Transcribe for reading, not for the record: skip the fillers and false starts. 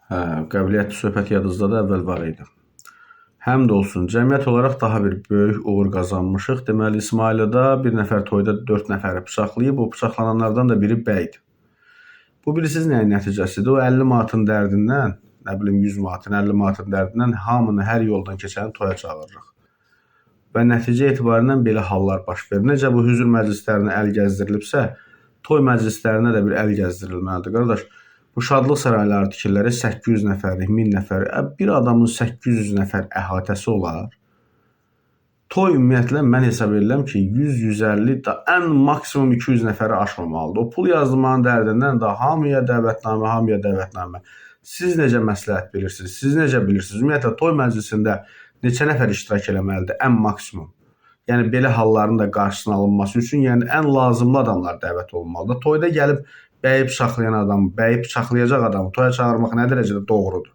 Hə, qəbiliyyətli söhbət yadınızda da əvvəl var idi. Həmd olsun, cəmiyyət olaraq daha bir böyük uğur qazanmışıq. Deməli, İsmailıda bir nəfər toyda 4 nəfəri bıçaqlayıb, o bıçaqlananlardan da biri bəydir. Bu bilirsiniz nəyin nəticəsidir? O 50 manatın dərdindən, nə bilim 100 manatın, 50 manatın dərdindən hamını, hər yoldan keçəni toya çağırırıq. Və nəticə etibarilə belə hallar baş verir. Necə bu hüzur məclislərinə əl gəzdirilibsə, toy məclislərinə də bir əl gəzdirilməlidir. Qardaş, bu şadlıq sarayları tikirləri 800 nəfərlik, 1000 nəfər, bir adamın 800 nəfər əhatəsi olar. Toy ümumiyyətlə mən hesab edirəm ki, 100-150, da ən maksimum 200 nəfəri aşmamalıdır. O pul yazdırmanın dərdindən da hamıya dəvətnamə. Siz necə məsləhət bilirsiniz? Siz necə bilirsiniz? Ümumiyyətlə, toy məclisində neçə nəfər iştirak eləməlidir? Ən maksimum. Yəni, belə halların da qarşısının alınması üçün ən lazımlı adamlar dəvət olunmalıdır. Toyda gəlib bəyi bıçaqlayan adamı, bəyi bıçaqlayacaq adamı toya çağırmaq nə dərəcədə doğrudur?